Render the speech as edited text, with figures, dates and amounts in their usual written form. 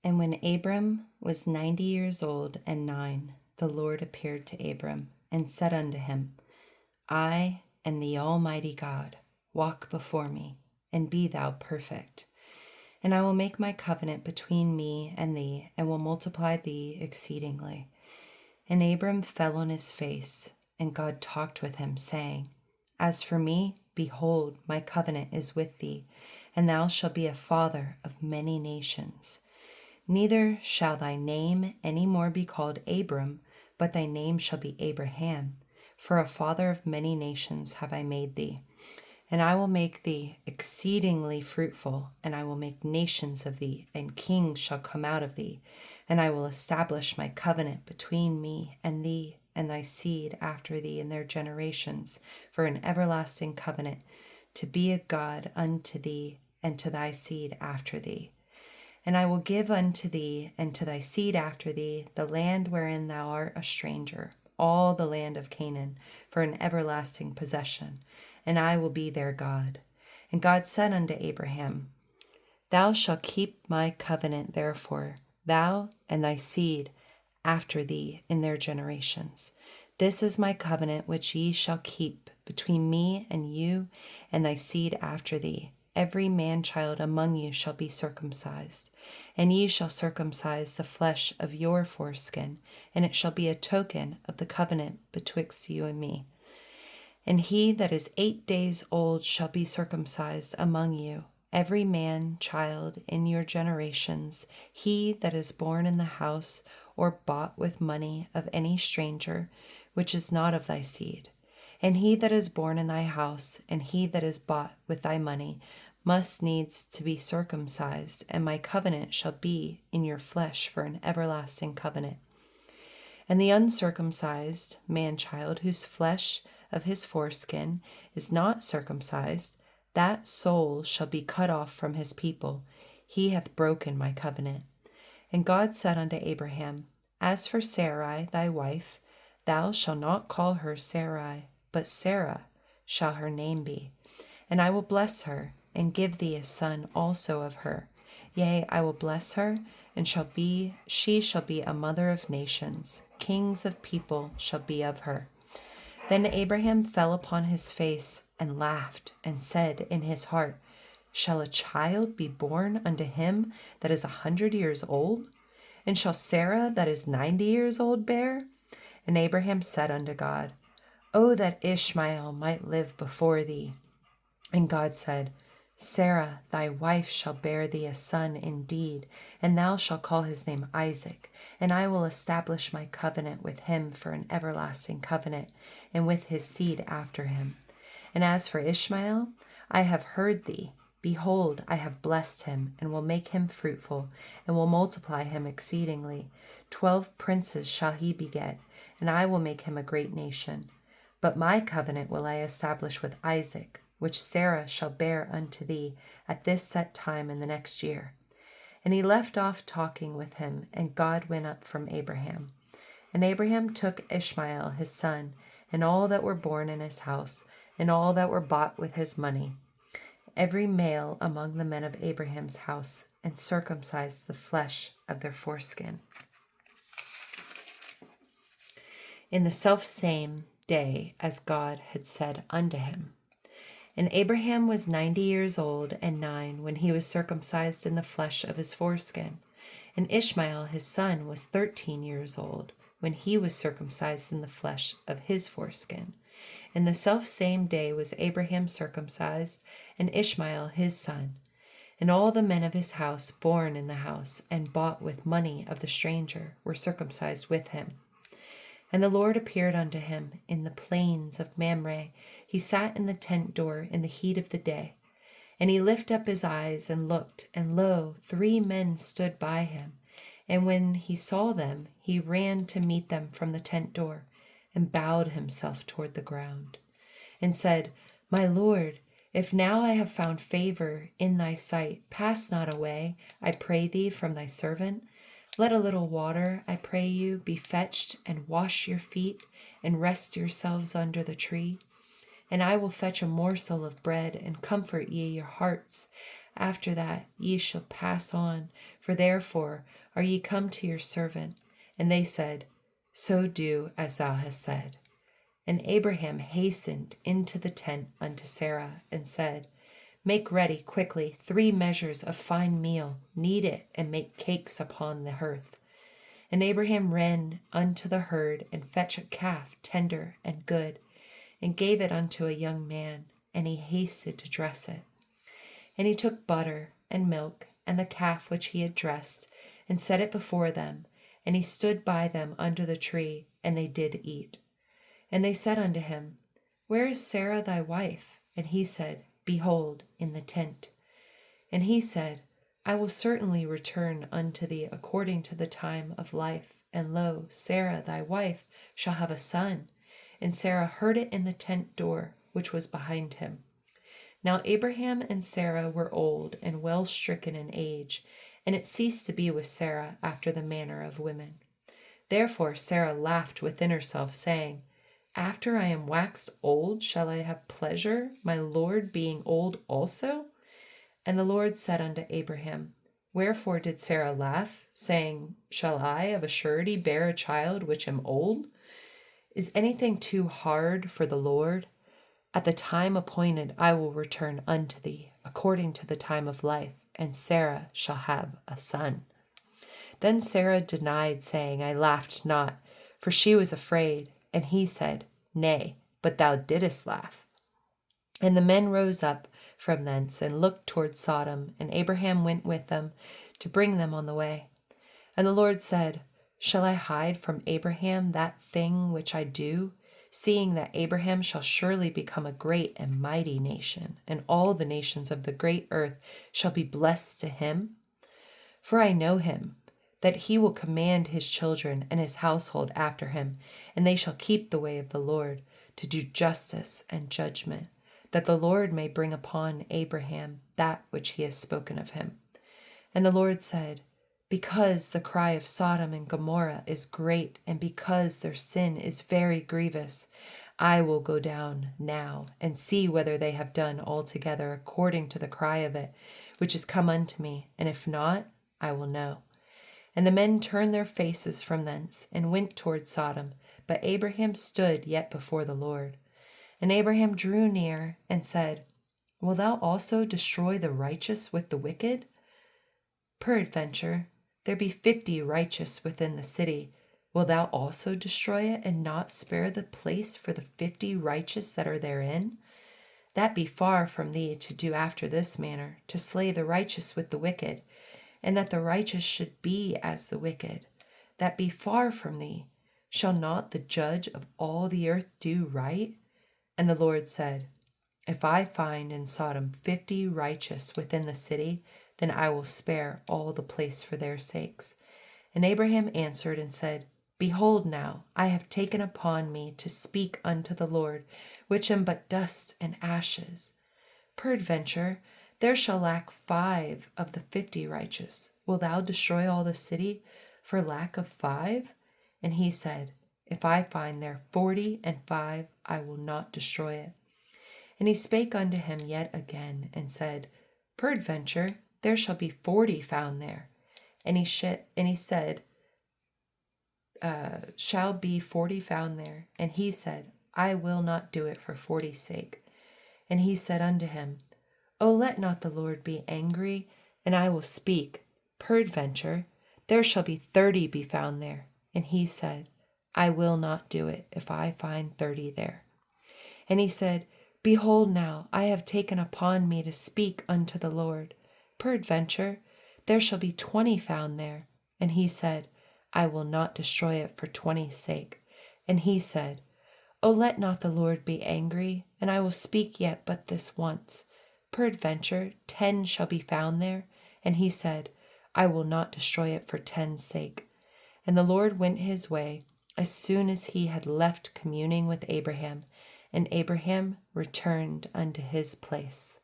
And when Abram was 90 years old and 9, the Lord appeared to Abram and said unto him, I am the Almighty God. Walk before me, and be thou perfect. And I will make my covenant between me and thee, and will multiply thee exceedingly. And Abram fell on his face, and God talked with him, saying, As for me, behold, my covenant is with thee, and thou shalt be a father of many nations. Neither shall thy name any more be called Abram, but thy name shall be Abraham, for a father of many nations have I made thee. And I will make thee exceedingly fruitful, and I will make nations of thee, and kings shall come out of thee. And I will establish my covenant between me and thee, and thy seed after thee in their generations, for an everlasting covenant, to be a God unto thee, and to thy seed after thee. And I will give unto thee and to thy seed after thee the land wherein thou art a stranger, all the land of Canaan, for an everlasting possession, and I will be their God. And God said unto Abraham, Thou shalt keep my covenant, therefore, thou and thy seed after thee in their generations. This is my covenant which ye shall keep between me and you and thy seed after thee. Every man-child among you shall be circumcised, and ye shall circumcise the flesh of your foreskin, and it shall be a token of the covenant betwixt you and me. And he that is 8 days old shall be circumcised among you, every man-child in your generations, he that is born in the house or bought with money of any stranger, which is not of thy seed. And he that is born in thy house, and he that is bought with thy money, must needs to be circumcised, and my covenant shall be in your flesh for an everlasting covenant. And the uncircumcised man-child, whose flesh of his foreskin is not circumcised, that soul shall be cut off from his people. He hath broken my covenant. And God said unto Abraham, As for Sarai thy wife, thou shalt not call her Sarai, but Sarah shall her name be. And I will bless her, and give thee a son also of her. Yea, I will bless her, and she shall be a mother of nations. Kings of people shall be of her. Then Abraham fell upon his face, and laughed, and said in his heart, Shall a child be born unto him that is 100 years old? And shall Sarah that is 90 years old bear? And Abraham said unto God, O that Ishmael might live before thee. And God said, Sarah thy wife shall bear thee a son indeed, and thou shalt call his name Isaac, and I will establish my covenant with him for an everlasting covenant, and with his seed after him. And as for Ishmael, I have heard thee. Behold, I have blessed him, and will make him fruitful, and will multiply him exceedingly. 12 princes shall he beget, and I will make him a great nation. But my covenant will I establish with Isaac, which Sarah shall bear unto thee at this set time in the next year. And he left off talking with him, and God went up from Abraham. And Abraham took Ishmael his son, and all that were born in his house, and all that were bought with his money, every male among the men of Abraham's house, and circumcised the flesh of their foreskin. In the selfsame day as God had said unto him. And Abraham was 90 years old and 9 when he was circumcised in the flesh of his foreskin. And Ishmael his son was 13 years old when he was circumcised in the flesh of his foreskin. In the selfsame day was Abraham circumcised, and Ishmael his son. And all the men of his house born in the house, and bought with money of the stranger, were circumcised with him. And the Lord appeared unto him in the plains of Mamre. He sat in the tent door in the heat of the day. And he lifted up his eyes and looked, and lo, 3 men stood by him. And when he saw them, he ran to meet them from the tent door, and bowed himself toward the ground, and said, My Lord, if now I have found favor in thy sight, pass not away, I pray thee, from thy servant. Let a little water, I pray you, be fetched, and wash your feet, and rest yourselves under the tree. And I will fetch a morsel of bread, and comfort ye your hearts, After that ye shall pass on, for therefore are ye come to your servant. And they said, So do as thou hast said. And Abraham hastened into the tent unto Sarah, and said, Make ready quickly 3 measures of fine meal, knead it, and make cakes upon the hearth. And Abraham ran unto the herd, and fetched a calf tender and good, and gave it unto a young man, and he hasted to dress it. And he took butter and milk, and the calf which he had dressed, and set it before them, and he stood by them under the tree, and they did eat. And they said unto him, Where is Sarah thy wife? And he said, Behold, in the tent. And he said, I will certainly return unto thee according to the time of life. And lo, Sarah thy wife shall have a son. And Sarah heard it in the tent door, which was behind him. Now Abraham and Sarah were old and well stricken in age, and it ceased to be with Sarah after the manner of women. Therefore Sarah laughed within herself, saying, After I am waxed old, shall I have pleasure, my Lord being old also? And the Lord said unto Abraham, Wherefore did Sarah laugh, saying, Shall I of a surety bear a child which am old? Is anything too hard for the Lord? At the time appointed I will return unto thee, according to the time of life, and Sarah shall have a son. Then Sarah denied, saying, I laughed not, for she was afraid. And he said, Nay, but thou didst laugh. And the men rose up from thence, and looked toward Sodom, and Abraham went with them to bring them on the way. And the Lord said, Shall I hide from Abraham that thing which I do, seeing that Abraham shall surely become a great and mighty nation, and all the nations of the great earth shall be blessed to him? For I know him, that he will command his children and his household after him, and they shall keep the way of the Lord, to do justice and judgment, that the Lord may bring upon Abraham that which he has spoken of him. And the Lord said, Because the cry of Sodom and Gomorrah is great, and because their sin is very grievous, I will go down now and see whether they have done altogether according to the cry of it, which is come unto me, and if not, I will know. And the men turned their faces from thence, and went toward Sodom, but Abraham stood yet before the Lord. And Abraham drew near, and said, Wilt thou also destroy the righteous with the wicked? Peradventure, there be 50 righteous within the city. Wilt thou also destroy it, and not spare the place for the 50 righteous that are therein? That be far from thee to do after this manner, to slay the righteous with the wicked, and that the righteous should be as the wicked. That be far from thee. Shall not the judge of all the earth do right? And the Lord said, If I find in Sodom 50 righteous within the city, then I will spare all the place for their sakes. And Abraham answered and said, Behold now, I have taken upon me to speak unto the Lord, which am but dust and ashes. Peradventure, there shall lack 5 of the 50 righteous. Wilt thou destroy all the city for lack of 5? And he said, If I find there 45, I will not destroy it. And he spake unto him yet again, and said, Peradventure, there shall be 40 found there. And he said, Shall be 40 found there. And he said, I will not do it for 40's sake. And he said unto him, O let not the Lord be angry, and I will speak. Peradventure, there shall be 30 be found there. And he said, I will not do it if I find 30 there. And he said, Behold now, I have taken upon me to speak unto the Lord. Peradventure, there shall be 20 found there. And he said, I will not destroy it for 20's sake. And he said, O let not the Lord be angry, and I will speak yet but this once. Peradventure 10 shall be found there. And he said, I will not destroy it for 10's sake. And the Lord went his way as soon as he had left communing with Abraham, and Abraham returned unto his place.